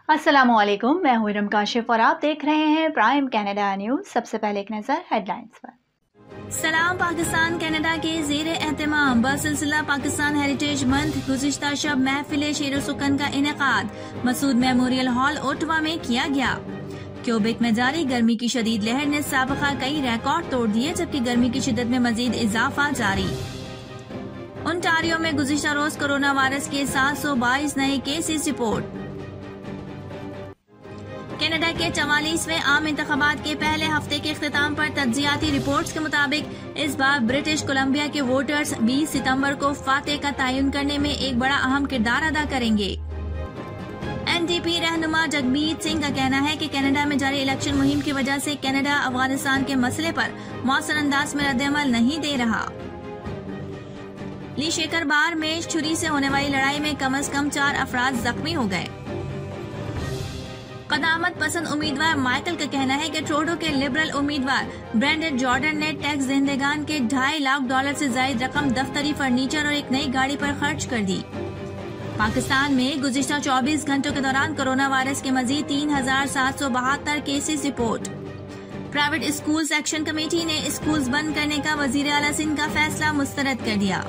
अस्सलामुअलैकुम, मैं हूं इरम काशिफ और आप देख रहे हैं प्राइम कनाडा न्यूज। सबसे पहले एक नजर हेडलाइंस पर। सलाम पाकिस्तान कनाडा के जेर एहतमाम बसिलसिला पाकिस्तान हेरिटेज मंथ गुज़िश्ता शब महफिल शेर सुकन का इनेकाद मसूद मेमोरियल हॉल ओटवा में किया गया। क्यूबेक में जारी गर्मी की शदीद लहर ने साबिक़ा कई रिकॉर्ड तोड़ दिए, जबकि गर्मी की शिद्दत में मजीद इजाफा जारी। ओंटारियो में गुज़िश्ता रोज कोरोना वायरस के 722 नए केसेस रिपोर्ट। कनाडा के 44वें आम इंतखाबात के पहले हफ्ते के इख्तिताम पर तज्जियाती रिपोर्ट्स के मुताबिक इस बार ब्रिटिश कोलंबिया के वोटर्स 20 सितंबर को फातेह का तयन करने में एक बड़ा अहम किरदार अदा करेंगे। एनडीपी रहनुमा जगमीत सिंह का कहना है कि कनाडा में जारी इलेक्शन मुहिम की वजह से कनाडा अफगानिस्तान के मसले पर मौसर अंदाज में रद्द-ए-अमल नहीं दे रहा। ली शेकर बार में छुरी से होने वाली लड़ाई में कम से कम 4 अफराद जख्मी हो गए। कदामत पसंद उम्मीदवार माइकल का कहना है कि ट्रूडो के लिबरल उम्मीदवार ब्रेंडन जॉर्डन ने टैक्स देंदगान के $2.5 लाख से जायद रकम दफ्तरी फर्नीचर और एक नई गाड़ी पर खर्च कर दी। पाकिस्तान में गुज़िश्ता 24 घंटों के दौरान कोरोना वायरस के मजीद 3,772 cases report. Private schools action committee ने स्कूल्स बंद करने का वजीर आला सिंध का फैसला मुस्तरद कर दिया।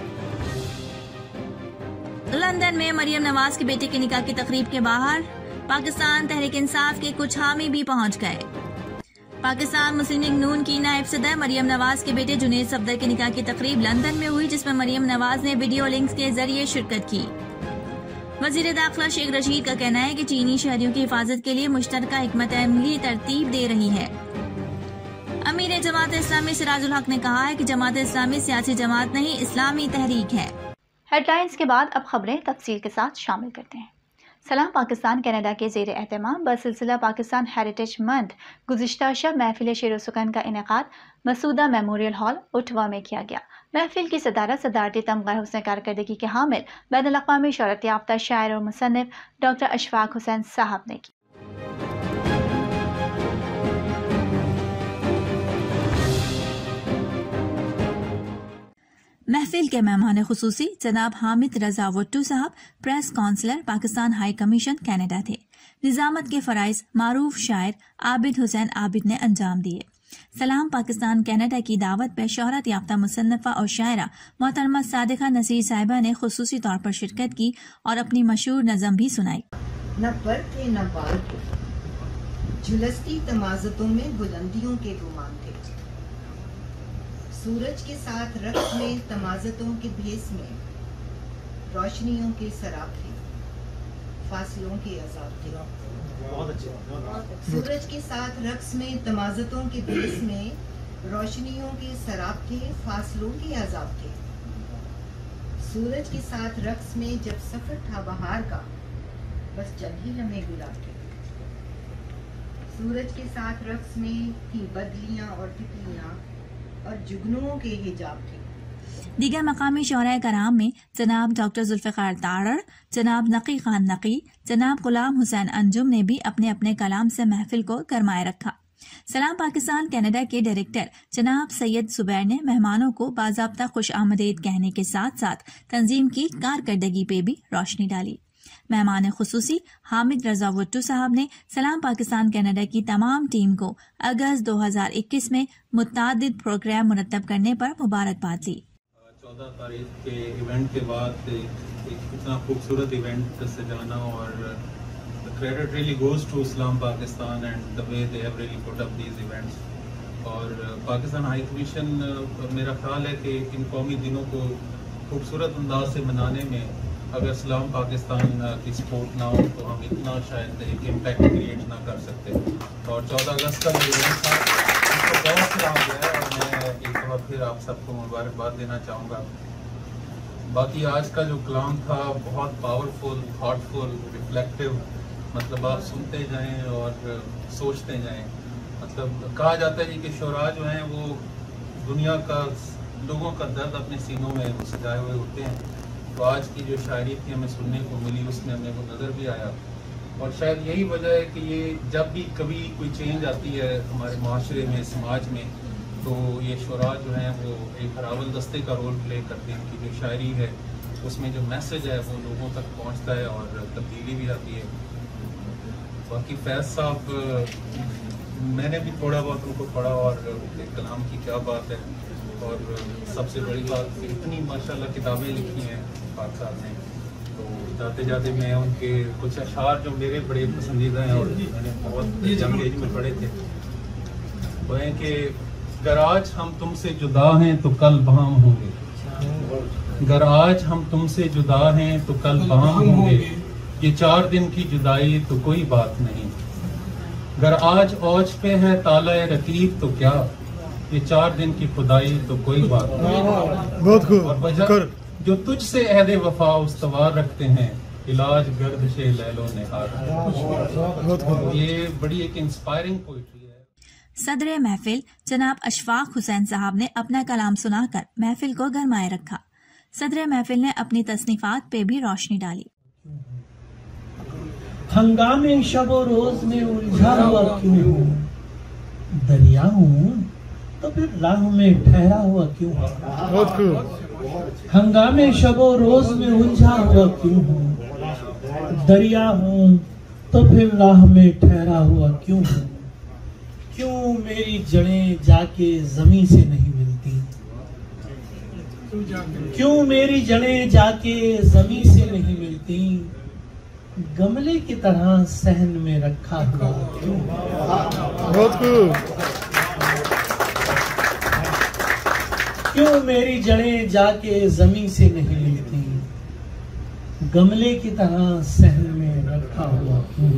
लंदन में मरियम नवाज के बेटे के निकाह की तकरीब के बाहर पाकिस्तान तहरीक इंसाफ के कुछ हामी भी पहुंच गए। पाकिस्तान मुस्लिम लीग नून की नायब सदर मरियम नवाज के बेटे जुनेद सफदर के निकाह की तकरीब लंदन में हुई, जिसमें मरियम नवाज ने वीडियो लिंक्स के जरिए शिरकत की। वजीर दाखिला शेख रशीद का कहना है कि चीनी शहरियों की हिफाजत के लिए मुश्तरका हिकमत अमली तरतीब दे रही है। अमीर जमात इस्लामी सिराजुल हक ने कहा है कि जमात इस्लामी सियासी जमात नहीं, इस्लामी तहरीक है। हेडलाइंस के बाद अब खबरें तफसील के साथ शामिल करते हैं। सलाम पाकिस्तान कनाडा के ज़ेर एहतमाम बसिलसिला पाकिस्तान हेरिटेज मंथ गुज़िश्ता शब महफिल शेर सुकन का इनेकाद मसूदा मेमोरियल हॉल ओटवा में किया गया। महफिल की सदारत सदारती तमगा हुस्न कारकर्दगी के हामिल बैनुल-अक़वामी शोहरत याफ्ता शायर और मुसन्निफ डॉक्टर अशफाक हुसैन साहब ने की। महफिल के मेहमान खुसूसी जनाब हामिद रजा वट्टू साहब press counsellor Pakistan high commission Canada थे। निजामत के फराइज मारूफ शायर आबिद हुसैन आबिद ने अंजाम दिए। सलाम पाकिस्तान कनाडा की दावत पर शोहरत याफ्ता मुसन्निफा और शायरा मोहतरमा सादिका नसीर साहिबा ने खुसूसी तौर पर शिरकत की और अपनी मशहूर नज़म भी सुनाई। न पर थे न बाल थे, झुलसती तमाज़तों में बुलंदियों के गुमान थे। सूरज के साथ रक्त में तमाज़तों के भेस में रोशनियों के सराब थे, फासलों के अज़ाब थे। बहुत अच्छे। सूरज के साथ रक्स में तमाज़तों के भेस में रोशनियों के सराब थे, फासलों के अज़ाब थे। सूरज के साथ रक्स में जब सफर था बहार का, बस चंद ही लम्हे गुलाब थे। सूरज के साथ रक्स में थी बदलियां और तितलियां और जुगनुओं के हिजाब थे। दीगर मकामी शोहराए कराम में जनाब डॉक्टर जुल्फ़िकार तारड़, जनाब नकी खान नकी, जनाब गुलाम हुसैन अंजुम ने भी अपने अपने कलाम से महफिल को गरमाए रखा। सलाम पाकिस्तान कनाडा के डायरेक्टर जनाब सैयद सुबैर ने मेहमानों को बाज़ाब्ता खुश आमदीद कहने के साथ साथ तंजीम की कारकर्दगी पे भी रोशनी डाली। मेहमान खुसूसी हामिद रजा वट्टू साहब ने सलाम पाकिस्तान कनाडा की तमाम टीम को अगस्त 2021 में मुतअद्दिद प्रोग्राम मुरतब करने पर मुबारकबाद दी। 14 तारीख के इवेंट के बाद इतना खूबसूरत इवेंट सजाना और क्रेडिट रियली गोज टू सलाम Pakistan and the way they have really put up these events. और पाकिस्तान हाई कमीशन मेरा ख्याल है कि इन कौमी दिनों को खूबसूरत अंदाज से मनाने में अगर सलाम पाकिस्तान की सपोर्ट ना हो तो हम इतना शायद एक इम्पैक्ट क्रिएट ना कर सकते। और 14 अगस्त का जो इवेंट था उसको बहुत खराब गया और मैं एक बार फिर आप सबको मुबारकबाद देना चाहूँगा। बाकी आज का जो कलाम था बहुत पावरफुल, थॉटफुल, रिफ्लेक्टिव, मतलब आप सुनते जाएं और सोचते जाएं। मतलब कहा जाता है कि शोरा जो हैं वो दुनिया का लोगों का दर्द अपने सीनों में सजाए हुए होते हैं। तो आज की जो शायरी थी हमें सुनने को मिली, उसमें हमें वो नज़र भी आया। और शायद यही वजह है कि ये जब भी कभी कोई चेंज आती है हमारे माशरे में, समाज में, तो ये शुरा जो हैं वो एक हरावल दस्ते का रोल प्ले करते हैं कि जो शायरी है उसमें जो मैसेज है वो लोगों तक पहुंचता है और तब्दीली भी आती है। बाकी फैज साहब मैंने भी थोड़ा बहुत उनको पढ़ा और उनके कलाम की क्या बात है। और सबसे बड़ी बात इतनी माशाल्लाह किताबें लिखी हैं पाक साहब ने। तो जाते जाते मैं उनके कुछ अशार जो मेरे बड़े पसंदीदा हैं और मैंने बहुत यंग एज में पढ़े थे, वो हैं कि अगर आज हम तुमसे जुदा हैं तो कल बहाम होंगे, अगर आज हम तुमसे जुदा हैं तो कल बहाम होंगे, ये 4 दिन की जुदाई तो कोई बात नहीं, अगर आज औज पे है ताला रकीब तो क्या, ये 4 दिन की खुदाई तो कोई बात नहीं। बहुत खूब। और वजह जो तुझसे अहदे वफा उस्तवार रखते हैं, इलाज गर्दिशे लैलो निहार। बहुत खूब। ये बड़ी एक इंस्पायरिंग पोइट्री है। सदर महफिल जनाब अशफाक हुसैन साहब ने अपना कलाम सुनाकर महफिल को गरमाए रखा। सदर महफिल ने अपनी तसनीफात पे भी रोशनी डाली। हंगामे शब रोज में उलझा हुआ क्यों हूँ, दरिया हूँ तो फिर राह में ठहरा हुआ क्यों हूँ। बहुत खूब। हंगामे शब रोज में उलझा हुआ क्यों हूँ, दरिया हूँ तो फिर राह में ठहरा हुआ क्यों हूँ। क्यों मेरी जड़ें जाके जमीन से नहीं मिलती, क्यों मेरी जड़ें जाके जमीन से नहीं मिलती, गमले की तरह सहन में रखा हुआ क्यों। बहुत खूब। क्यों मेरी जड़ें जाके जमीन से नहीं मिलती, गमले की तरह सहन में रखा हुआ क्यों।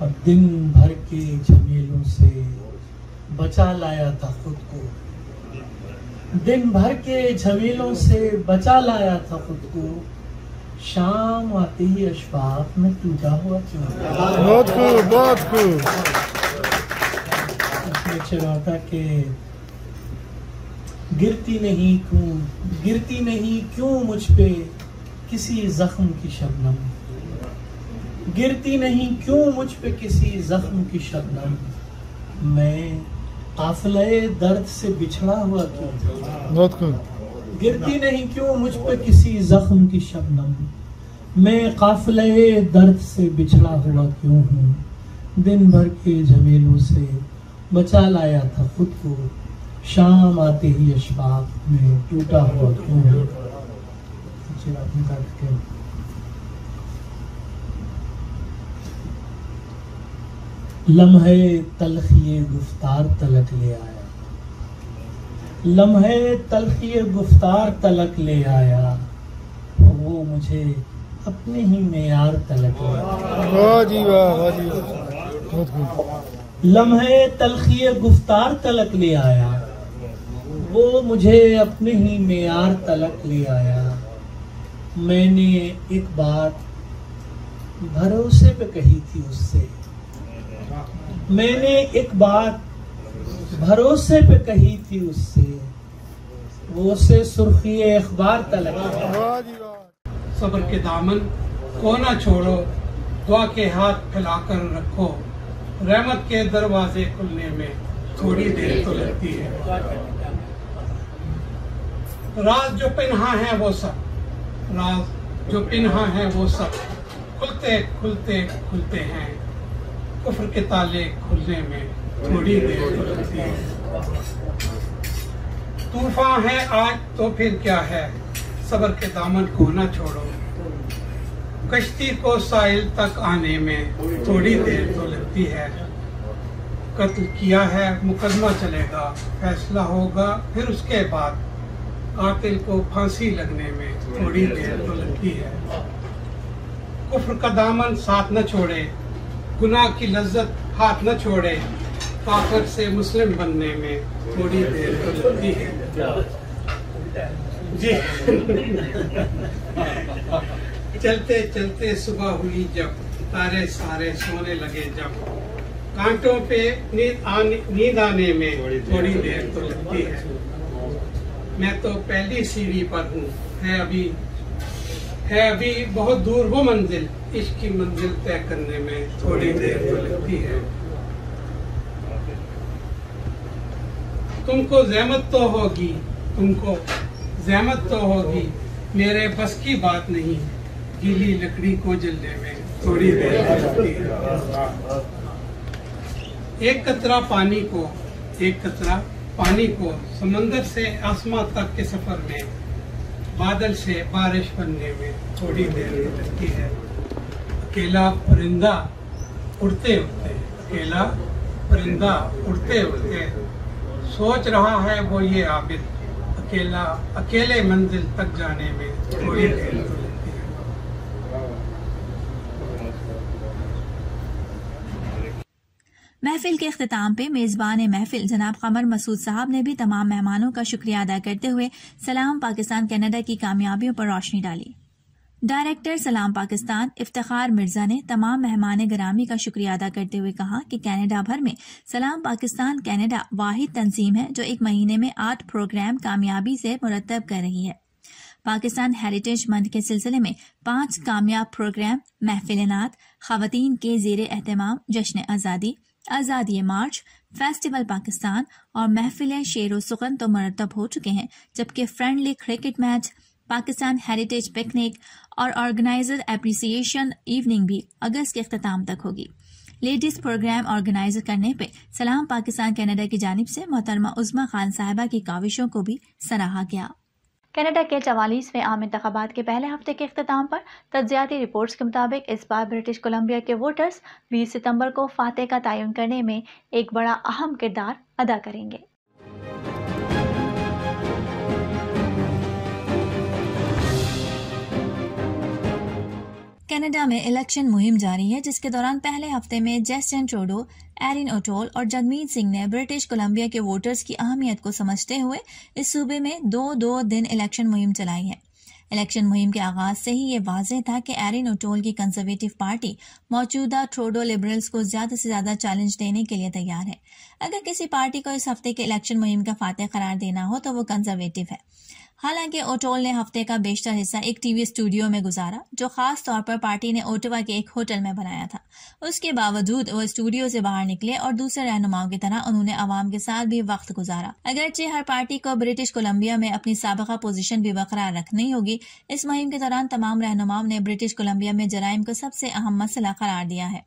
और दिन भर के झमेलों से बचा लाया था खुद को, दिन भर के झमेलों से बचा लाया था खुद को, शाम आते ही अशफाक में टूटा हुआ क्यों। बहुत खूब। बहुत खूब। चिराता के गिरती नहीं क्यों मुझ पे किसी जख्म की शबनम, गिरती नहीं क्यों मुझ पे किसी जख्म की शबनम, मैं काफिले दर्द से बिछड़ा हुआ क्यों। बहुत खूब। गिरती नहीं क्यों मुझ पे किसी जख्म की शबनम, मैं काफिले दर्द से बिछड़ा हुआ क्यों हूँ। दिन भर के झमेलों से बचा लाया था खुद को, शाम आते ही अशफाक में टूटा हुआ क्यों हूँ। लम्हे तलखिए गुफ्तार तलक ले आया, लम्हे तलखिए गुफ्तार तलक ले आया, वो मुझे अपने ही मेयार तलक ले आया। वाह जी वाह, वाह जी वाह। बहुत खूब। लम्हे तलखिए गुफ्तार तलक ले आया, वो मुझे अपने ही मेयार तलक ले आया। मैंने एक बात भरोसे पे कही थी उससे, मैंने एक बात भरोसे पे कही थी उससे, वो से सुर्खी अखबार तलक। वाह जी वाह। सब्र के दामन को ना छोड़ो, दुआ के हाथ फैलाकर रखो, रहमत के दरवाजे खुलने में थोड़ी देर तो लगती है। राज जो पिन्हा है वो सब, राज जो पिन्हा है वो सब खुलते खुलते खुलते हैं, कुफ्र के ताले खुलने में थोड़ी देर तो लगती है। तूफान है आज तो फिर क्या है, सब्र के दामन को ना छोड़ो, कश्ती को साहिल तक आने में थोड़ी देर तो लगती है। कत्ल किया है मुकदमा चलेगा, फैसला होगा फिर उसके बाद, कातिल को फांसी लगने में थोड़ी देर तो लगती है। कुफ्र का दामन साथ न छोड़े, गुनाह की लज्जत हाथ न छोड़े, काफिर से मुस्लिम बनने में थोड़ी देर तो लगती है। जी चलते चलते सुबह हुई जब, तारे सारे सोने लगे जब, कांटों पे नींद आने में थोड़ी देर तो लगती है। मैं तो पहली सीढ़ी पर हूँ, है अभी बहुत दूर वो मंजिल, इश्क की मंजिल तय करने में थोड़ी देर तो लगती है। तुमको ज़हमत तो होगी, तुमको ज़हमत तो होगी, मेरे बस की बात नहीं, गीली लकड़ी को जलने में थोड़ी देर तो लगती है। एक कतरा पानी को समंदर से आसमां तक के सफर में, बादल से बारिश बनने में थोड़ी देर तो लगती है। अकेला परिंदा उड़ते उड़ते सोच रहा है वो ये आबिद, अकेले मंजिल तक जाने में थोड़ी देर तो लगती है। महफिल के इख्तिताम पे मेजबान महफिल जनाब कमर मसूद साहब ने भी तमाम मेहमानों का शुक्रिया अदा करते हुए सलाम पाकिस्तान कनाडा की कामयाबियों पर रोशनी डाली। डायरेक्टर सलाम पाकिस्तान इफ्तिखार मिर्जा ने तमाम मेहमान गिरामी का शुक्रिया अदा करते हुए कहा कि कनाडा भर में सलाम पाकिस्तान कनाडा वाहिद तंजीम है जो एक महीने में 8 प्रोग्राम कामयाबी से मुरतब कर रही है। पाकिस्तान हेरिटेज मंथ के सिलसिले में 5 कामयाब प्रोग्राम महफिल-ए-नात, खवातीन के ज़ेरे एहतमाम जश्न आज़ादी मार्च, फेस्टिवल पाकिस्तान और महफिल शेर सुखन तो मुरतब हो चुके हैं, जबकि friendly cricket match, Pakistan heritage picnic और ऑर्गेनाइजर एप्रिसिएशन इवनिंग भी अगस्त के अख्ताम तक होगी। लेडीज प्रोग्राम ऑर्गेनाइज करने पे सलाम पाकिस्तान कनाडा की जानिब से मोहतरमा उज़्मा खान साहिबा की काविशों को भी सराहा गया। कनाडा के 44वें आम इंतखाबात के पहले हफ्ते के इख्तिताम पर तज्जियाती रिपोर्ट्स के मुताबिक इस बार ब्रिटिश कोलंबिया के वोटर्स 20 सितंबर को फातेह का तयन करने में एक बड़ा अहम किरदार अदा करेंगे। कनाडा में इलेक्शन मुहिम जारी है, जिसके दौरान पहले हफ्ते में जस्टिन ट्रूडो, एरिन ओटोल और जगमीत सिंह ने ब्रिटिश कोलंबिया के वोटर्स की अहमियत को समझते हुए इस सूबे में 2 दिन इलेक्शन मुहिम चलाई है। इलेक्शन मुहिम के आगाज से ही ये वाज़ेह था कि एरिन ओटोल की कंजर्वेटिव पार्टी मौजूदा ट्रूडो लिबरल्स को ज्यादा से ज्यादा चैलेंज देने के लिए तैयार है। अगर किसी पार्टी को इस हफ्ते के इलेक्शन मुहिम का फातेह करार देना हो तो वो कंजर्वेटिव है। हालांकि ओटोल ने हफ्ते का बेशतर हिस्सा एक टीवी स्टूडियो में गुजारा, जो खास तौर पर पार्टी ने ओटावा के एक होटल में बनाया था। उसके बावजूद वो स्टूडियो से बाहर निकले और दूसरे रहनुमाओं की तरह उन्होंने आवाम के साथ भी वक्त गुजारा। अगरचे हर पार्टी को ब्रिटिश कोलंबिया में अपनी साबिका पोजीशन भी बरकरार रखनी होगी, इस मुहिम के दौरान तमाम रहनुमाओं ने ब्रिटिश कोलंबिया में जराइम को सबसे अहम मसला करार दिया है।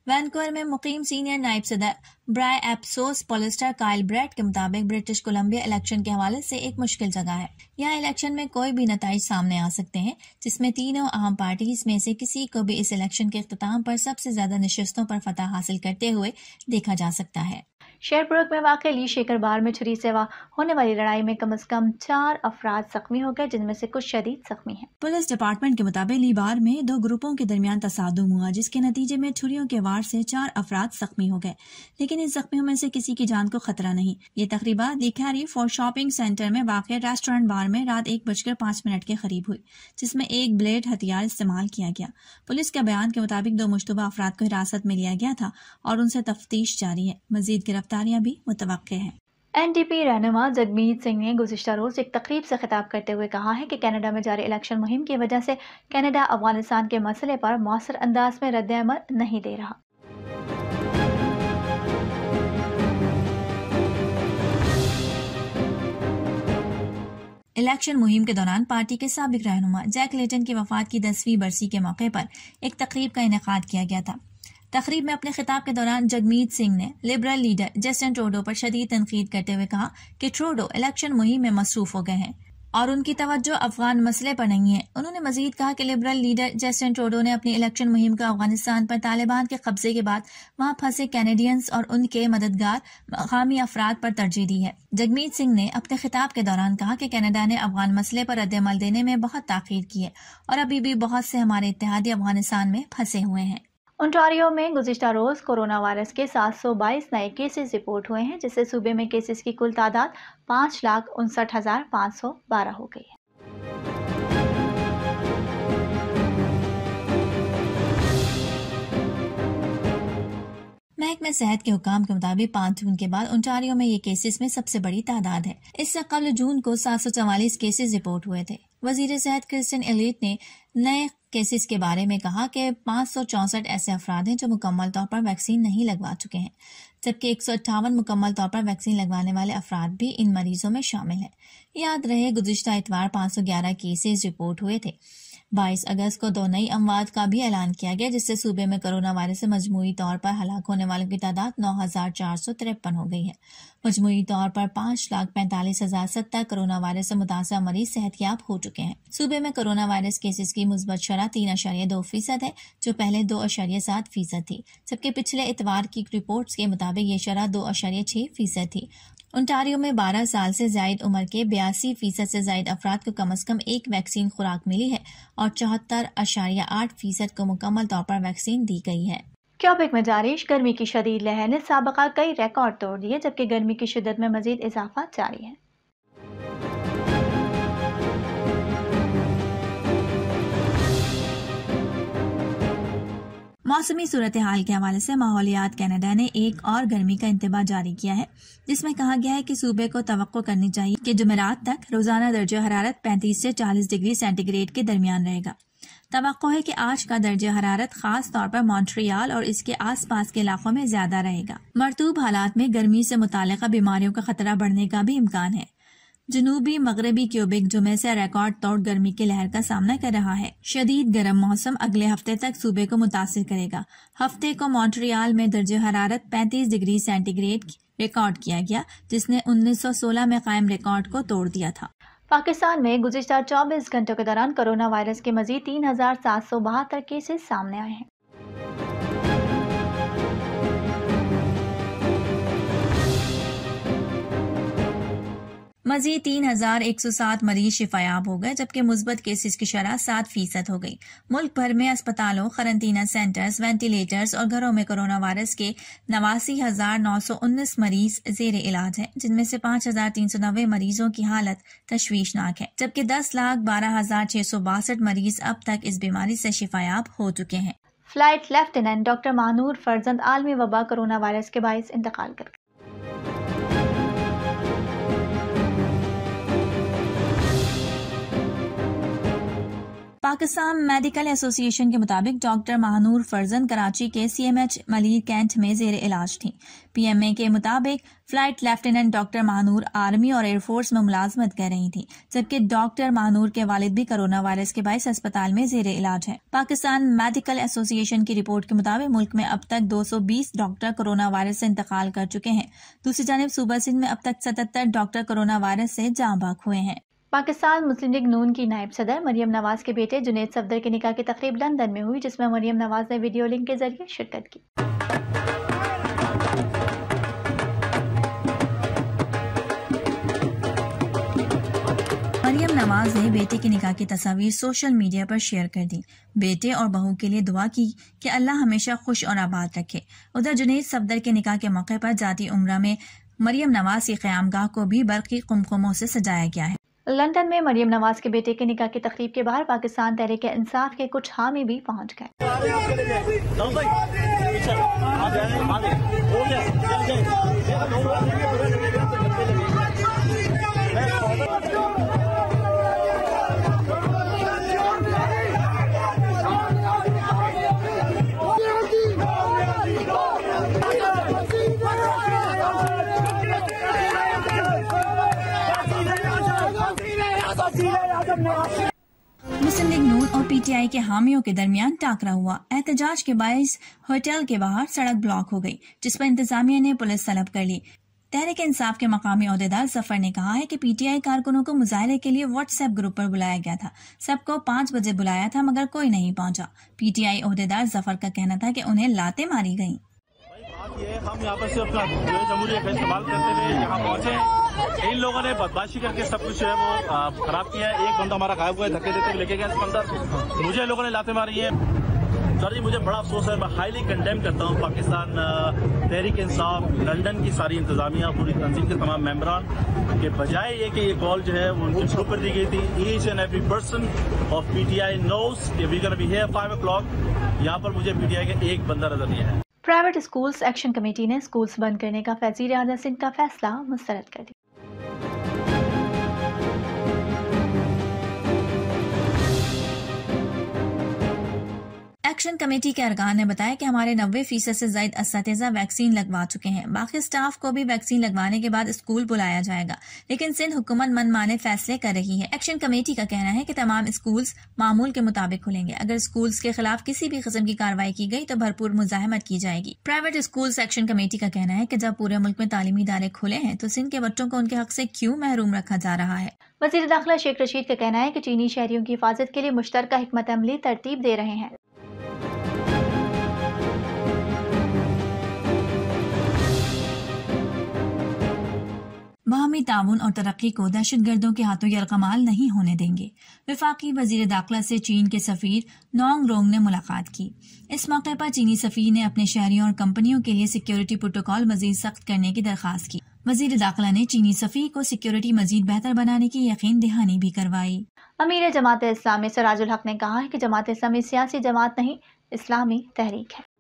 वैनकूवर में मुकीम सीनियर नायब सदर ब्राय एप्सोस पोलिस्टर काइल ब्रेड के मुताबिक ब्रिटिश कोलंबिया इलेक्शन के हवाले से एक मुश्किल जगह है। यहाँ इलेक्शन में कोई भी नताइज सामने आ सकते हैं, जिसमें तीनों अहम पार्टीज में से किसी को भी इस इलेक्शन के इख्तिताम पर सबसे ज्यादा नशिस्तों पर फतह हासिल करते हुए देखा जा सकता है। शेरपुर में वाक़ ली शेखर बार में छुरी से होने वाली लड़ाई में कम से कम 4 अफराद जख्मी हो गए, जिनमें से कुछ शदीद जख्मी हैं। पुलिस डिपार्टमेंट के मुताबिक ली बार में 2 ग्रुपों के दरमियान तसादुम हुआ, जिसके नतीजे में छुरियों के वार से 4 अफराद जख्मी हो गए, लेकिन इस जख्मियों में से किसी की जान को खतरा नहीं। ये तकरीबा लिखारी फॉर शॉपिंग सेंटर में वाक़ रेस्टोरेंट बार में रात 1:05 के करीब हुई, जिसमें एक ब्लेड हथियार इस्तेमाल किया गया। पुलिस के बयान के मुताबिक 2 मुश्तबा अफराद को हिरासत में लिया गया था और उनसे तफ्तीश जारी है। मजीद गिरफ्तारियां भी मुतवक्के हैं। एनडीपी रहनुमा जगमीत सिंह ने गुज़िश्ता रोज एक तकरीब से खिताब करते हुए कहा है कि कनाडा में जारी इलेक्शन मुहिम की वजह से कनाडा अफगानिस्तान के मसले पर मौसर अंदाज में रद्द-ए-अमल नहीं दे रहा। इलेक्शन मुहिम के दौरान पार्टी के साबिक रहनुमा जैक लेटन की वफात की 10वीं बरसी के मौके पर एक तकरीब का इनेकाद किया गया था। तकरीब में अपने खिताब के दौरान जगमीत सिंह ने लिबरल लीडर जस्टिन ट्रूडो पर शदीद तनकीद करते हुए कहा कि ट्रूडो इलेक्शन मुहिम में मसरूफ हो गए हैं और उनकी तवज्जो अफगान मसले पर नहीं है। उन्होंने मजीद कहा कि लिबरल लीडर जस्टिन ट्रूडो ने अपनी इलेक्शन मुहिम को अफगानिस्तान पर तालिबान के कब्जे के बाद वहां फंसे कैनेडियंस और उनके मददगार मकामी अफराद पर तरजीह दी है। जगमीत सिंह ने अपने खिताब के दौरान कहा कि कनाडा ने अफगान मसले पर रद्द-ए-अमल देने में बहुत ताखीर की है और अभी भी बहुत से हमारे इत्तेहादी अफगानिस्तान में फंसे हुए हैं। ओंटारियो में गुज़िश्ता रोज कोरोना वायरस के 722 नए केसेस रिपोर्ट हुए हैं, जिससे सूबे में केसेस की कुल तादाद 5,59,512 हो गई है। महकमे सेहत के हुकाम के मुताबिक 5 जून के बाद ओंटारियो में ये केसेस में सबसे बड़ी तादाद है। इससे कबल जून को 744 केसेस रिपोर्ट हुए थे। वजीर सेहत क्रिस्टियन एलियट ने नए केसेस के बारे में कहा कि 564 ऐसे अफराद हैं जो मुकम्मल तौर पर वैक्सीन नहीं लगवा चुके हैं, जबकि 158 मुकम्मल तौर पर वैक्सीन लगवाने वाले अफराद भी इन मरीजों में शामिल हैं। याद रहे गुज़िश्ता इतवार 511 केसेस रिपोर्ट हुए थे। 22 अगस्त को 2 नई अमवात का भी ऐलान किया गया, जिससे सूबे में कोरोना वायरस से मजमूई तौर पर हलाक होने वालों की तादाद 9,453 हो गई है। मजमूई तौर पर 5,45,070 कोरोना वायरस से मुतासर मरीज सेहतयाब हो चुके हैं। सूबे में कोरोना वायरस केसेस की मुस्बत शरह 3.2% है, जो पहले 2.7% थी, जबकि पिछले इतवार की रिपोर्ट्स के मुताबिक ये शरह 2.6% थी। ओंटारियो में 12 साल से जायद उम्र के 82% से जायद अफराद को कम अज कम एक वैक्सीन खुराक मिली है और 74.8% को मुकम्मल तौर पर वैक्सीन दी गई है। क्यूबेक में जारी गर्मी की शदीद लहर ने साबका कई रिकॉर्ड तोड़ दिए, जबकि गर्मी की शिद्दत में मजीद इजाफा जारी है। मौसमी सूरत हाल के हवाले से माहौलियात कनाडा ने एक और गर्मी का इंतबाह जारी किया है, जिसमें कहा गया है कि सूबे को तवक्को करनी चाहिए कि जुमेरात तक रोजाना दर्जा हरारत 35 से 40 डिग्री सेंटीग्रेड के दरमियान रहेगा। तवक्को है कि आज का दर्जा हरारत खास तौर पर मॉन्ट्रियल और इसके आसपास के इलाकों में ज्यादा रहेगा। मरतूब हालात में गर्मी से मुताल्लिका बीमारियों का खतरा बढ़ने का भी इम्कान है। जनूबी मगरबी क्यूबेक जुमे से रिकॉर्ड तोड़ गर्मी की लहर का सामना कर रहा है। शदीद गर्म मौसम अगले हफ्ते तक सूबे को मुतासिर करेगा। हफ्ते को मॉन्ट्रियल में दर्जा हरारत 35 डिग्री सेंटीग्रेड रिकॉर्ड किया गया, जिसने 1916 में कायम रिकॉर्ड को तोड़ दिया था। पाकिस्तान में गुज़िश्ता 24 घंटों के दौरान कोरोना वायरस के मजीद 3,772 केसेस सामने आए हैं। मजीद 3,107 मरीज शिफायाब हो गए, जबकि मुस्बत केसेस की शरह 7% हो गई। मुल्क भर में अस्पतालों, खरंतीना सेंटर्स, वेंटिलेटर्स और घरों में कोरोना वायरस के 89,919 मरीज जेर इलाज हैं, जिनमें से 5,390 मरीजों की हालत तशवीशनाक है, जबकि 10,12,662 मरीज अब तक इस बीमारी से शिफायाब हो चुके हैं। फ्लाइट लेफ्टिनेंट डॉक्टर महानूर फरजंद आलमी वबा कोरोना वायरस के बाइस इंतकाल कर गए। पाकिस्तान मेडिकल एसोसिएशन के मुताबिक डॉक्टर महानूर फरजंद कराची के CMH मलिर कैंट में जेर इलाज थी। PMA के मुताबिक flight lieutenant doctor Mahnoor army और एयरफोर्स में मुलाजमत कर रही थी, जबकि डॉक्टर महानूर के वालिद भी कोरोना वायरस के बाइस अस्पताल में जेर इलाज है। पाकिस्तान मेडिकल एसोसिएशन की रिपोर्ट के मुताबिक मुल्क में अब तक 220 डॉक्टर कोरोना वायरस से इंतकाल कर चुके हैं। दूसरी जानिब सूबा सिंध में अब तक 77 डॉक्टर कोरोना वायरस से जाँ बाक हुए हैं। पाकिस्तान मुस्लिम लीग नून की नायब सदर मरियम नवाज के बेटे जुनैद सफदर के निकाह की तकरीब लंदन में हुई, जिसमें मरियम नवाज ने वीडियो लिंक के जरिए शिरकत की। मरियम नवाज ने बेटे के निकाह की तस्वीर सोशल मीडिया पर शेयर कर दी। बेटे और बहू के लिए दुआ की कि अल्लाह हमेशा खुश और आबाद रखे। उधर जुनैद सफदर के निकाह के मौके पर जाती उम्रा में मरियम नवाज की क़यामगाह को भी बरक़ी कुमकुमों से सजाया गया है। लंदन में मरियम नवाज के बेटे के निकाह की तकरीब के बाहर पाकिस्तान तहरीक इंसाफ के कुछ हामी भी पहुंच गए। मुस्लिम लीग नून और PTI के हामियों के दरमियान टाकरा हुआ। एहतजाज के बायस होटल के बाहर सड़क ब्लॉक हो गई, जिस पर इंतजामिया ने पुलिस तलब कर ली। तहरीक इंसाफ के मकामी ओहदेदार जफर ने कहा है कि PTI कारकुनों को मुजाहरे के लिए व्हाट्सएप ग्रुप पर बुलाया गया था। सबको 5 बजे बुलाया था, मगर कोई नहीं पहुंचा। PTI ओहदेदार जफर का कहना था कि उन्हें लातें मारी गईं। हम यहाँ पर से अपना जमहूरियत का इस्तेमाल करते हुए यहाँ पहुंचे। इन लोगों ने बदमाशी करके सब कुछ है वो खराब किया है। एक बंदा हमारा गायब हुआ है, धक्के देते हुए लेके गया इसके अंदर। मुझे लोगों ने लाते मारी है। सर जी मुझे बड़ा अफसोस है, मैं हाईली कंडेम करता हूँ पाकिस्तान तहरीक इंसाफ, लंदन की सारी इंतजामिया, पूरी तंजीम के तमाम मेंबरान के बजाय ये कि ये कॉल जो है वो उनके ग्रुप पर दी गई थी। Each and every person of PTI knows कि we gonna be here 5 o'clock। यहाँ पर मुझे PTI का एक बंदा नजर नहीं है। प्राइवेट स्कूल्स एक्शन कमेटी ने स्कूल्स बंद करने का वज़ीर आज़म सिंध का फैसला मुस्तरद कर दिया। एक्शन कमेटी के अरकान ने बताया कि हमारे 90% से ज्यादा असातिज़ा वैक्सीन लगवा चुके हैं। बाकी स्टाफ को भी वैक्सीन लगवाने के बाद स्कूल बुलाया जाएगा, लेकिन सिंध हुकूमत मनमाने फैसले कर रही है। एक्शन कमेटी का कहना है कि तमाम स्कूल्स मामूल के मुताबिक खुलेंगे। अगर स्कूल्स के खिलाफ किसी भी किस्म की कार्रवाई की गई तो भरपूर मुजाहमत की जाएगी। प्राइवेट स्कूल्स एक्शन कमेटी का कहना है कि जब पूरे मुल्क में तालीमी इदारे खुले हैं तो सिंध के बच्चों को उनके हक से क्यों महरूम रखा जा रहा है। वज़ीर दाखिला शेख रशीद का कहना है कि चीनी शहरियों की हिफाजत के लिए मुश्तरका हिकमत अमली तरतीब दे रहे हैं। बाहमी ताउन और तरक्की को दहशतगर्दों के हाथों यरगमाल नहीं होने देंगे। वफाकी वजीर दाखिला से चीन के सफीर नोंग रोंग ने मुलाकात की। इस मौके पर चीनी सफीर ने अपने शहरियों और कंपनियों के लिए सिक्योरिटी प्रोटोकॉल मजीद सख्त करने की दरखास्त की। वजीर दाखिला ने चीनी सफीर को सिक्योरिटी मजीद बेहतर बनाने की यकीन दहानी भी करवाई। अमीर जमात इस्लामी सिराजुल हक ने कहा है कि जमात इस्लामी सियासी जमात नहीं, इस्लामी तहरीक है।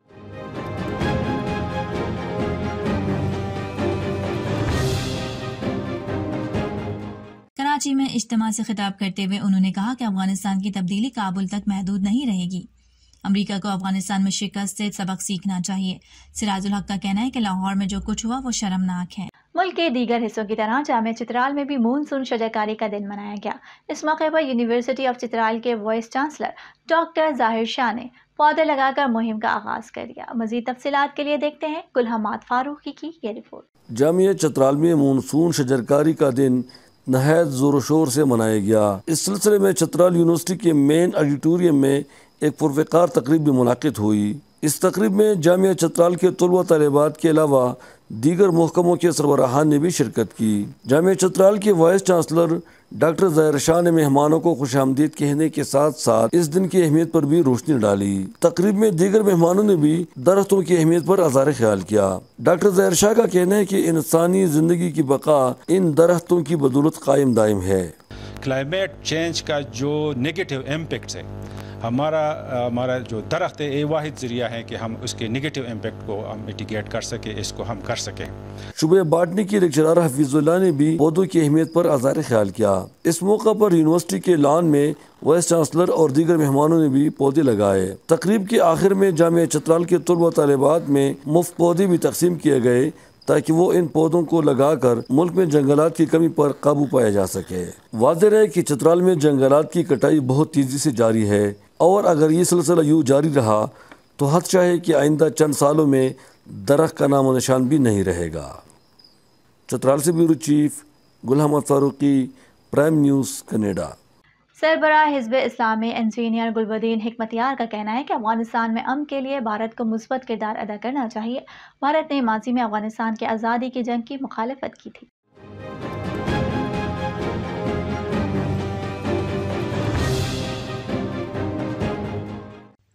कराची में इज्तिमा से खिताब करते हुए उन्होंने कहा कि अफगानिस्तान की तब्दीली काबुल तक महदूद नहीं रहेगी। अमेरिका को अफगानिस्तान में शिकस्त से सबक सीखना चाहिए। सिराजुल हक का कहना है कि लाहौर में जो कुछ हुआ वो शर्मनाक है। मुल्क के दीगर हिस्सों की तरह जामिया चित्राल में भी मूनसून शजरकारी का दिन मनाया गया। इस मौके पर यूनिवर्सिटी ऑफ चित्राल के वाइस चांसलर डॉक्टर जाहिर शाह ने पौधे लगाकर मुहिम का आगाज कर दिया। मजीद तफसीलात के लिए देखते हैं गुलहमाद फारूकी की ये रिपोर्ट। जामिया चित्राल में मूनसून शजरकारी का दिन नहायत जोर शोर से मनाया गया। इस सिलसिले में चित्राल यूनिवर्सिटी के मेन ऑडिटोरियम में एक पुरवकार तकरीब भी मुनाकिद हुई। इस तकरीब में जामिया चित्राल के तलबा तलेबात के अलावा दीगर महकमों के सरबराहान ने भी शिरकत की। जामिया चित्राल के वाइस चांसलर डॉक्टर जाहिर शाह ने मेहमानों को खुशामदीद कहने के साथ साथ इस दिन की अहमियत पर भी रोशनी डाली। तकरीब में दीगर मेहमानों ने भी दरख्तों की अहमियत पर अज़ार ख्याल किया। डॉक्टर जाहिर शाह का कहना है कि इंसानी जिंदगी की बका इन दरख्तों की बदौलत कायम दायम है। क्लाइमेट चेंज का जो नेगेटिव इम्पैक्ट है, हमारा जो दरख्त है ये वाहिद जरिया है कि हम उसके नेगेटिव इम्पैक्ट को हम मिटिगेट कर सके, इसको हम कर सकें। शुबे बाटनी की लेक्चरर हफीजुल्लाह ने भी पौधों की अहमियत पर अज़ार ख्याल किया। इस मौका पर यूनिवर्सिटी के लॉन में वाइस चांसलर और दीगर मेहमानों ने भी पौधे लगाए। तकरीब के आखिर में जामिया चित्राल के तलबा तालिबात में मुफ्त पौधे भी तकसीम किए गए ताकि वो इन पौधों को लगाकर मुल्क में जंगलात की कमी पर काबू पाया जा सके। वाज़ेह है कि चित्राल में जंगलात की कटाई बहुत तेजी से जारी है और अगर ये सिलसिला यूँ जारी रहा तो खदशा है कि आइंदा चंद सालों में दरख्त का नामो निशान भी नहीं रहेगा। चित्राल से bureau chief Gulhamad Farooqui, Prime News, Canada. सरबराह हिज़्ब इस्लामी इंजीनियर गुलबदीन हिकमतियार का कहना है कि अफगानिस्तान में अमन के लिए भारत को मुस्बत किरदार अदा करना चाहिए। भारत ने माजी में अफगानिस्तान की आज़ादी की जंग की मुखालफत की थी।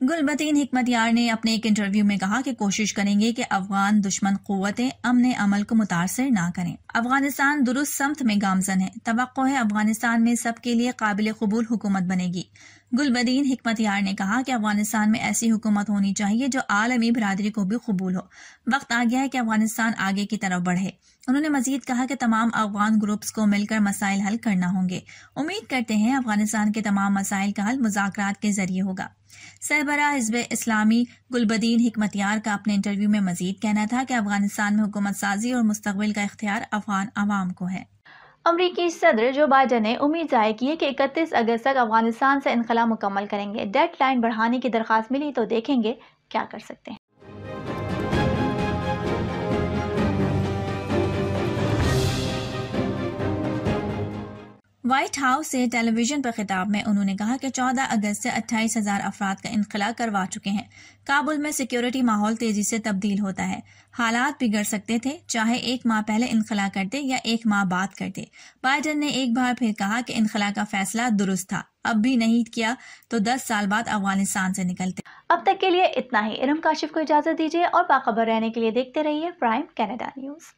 गुलबदीन हिकमतियार ने अपने एक इंटरव्यू में कहा कि कोशिश करेंगे कि अफगान दुश्मन क़ुव्वतें अमन अमल को मुतासर ना करें। अफगानिस्तान दुरुस्त समत में गामजन है। तवक्को है अफगानिस्तान में सबके लिए काबिल कबूल हुकूमत बनेगी। गुलबदीन हिकमतियार ने कहा कि अफगानिस्तान में ऐसी हुकूमत होनी चाहिए जो आलमी बिरादरी को भी कबूल हो। वक्त आ गया है कि अफगानिस्तान आगे की तरफ बढ़े। उन्होंने मजीद कहा कि तमाम अफगान ग्रुप्स को मिलकर मसाइल हल करना होंगे। उम्मीद करते हैं अफगानिस्तान के तमाम मसाइल का हल मुज़ाकरात के जरिए होगा। सरबराह हिज़्ब इस्लामी गुलबदीन हिकमतियार का अपने इंटरव्यू में मजीद कहना था कि अफगानिस्तान में हुकूमत साजी और मुस्तकबिल का इख्तियार अफगान अवाम को है। अमरीकी सदर जो बाइडन ने उम्मीद जाहिर की है कि 31 अगस्त तक अफगानिस्तान से इनखला मुकम्मल करेंगे। डेडलाइन बढ़ाने की दरख्वास्त मिली तो देखेंगे क्या कर सकते हैं। व्हाइट हाउस से टेलीविजन पर खिताब में उन्होंने कहा कि 14 अगस्त से 28,000 अफराद का इनखला करवा चुके हैं। काबुल में सिक्योरिटी माहौल तेजी से तब्दील होता है। हालात बिगड़ सकते थे, चाहे एक माह पहले इनखला करते या एक माह बाद करते। बाइडन ने एक बार फिर कहा कि इनखला का फैसला दुरुस्त था। अब भी नहीं किया तो 10 साल बाद अफगानिस्तान से निकलते। अब तक के लिए इतना ही। इरम काशिफ को इजाजत दीजिए और बाखबर रहने के लिए देखते रहिए प्राइम कनाडा न्यूज़।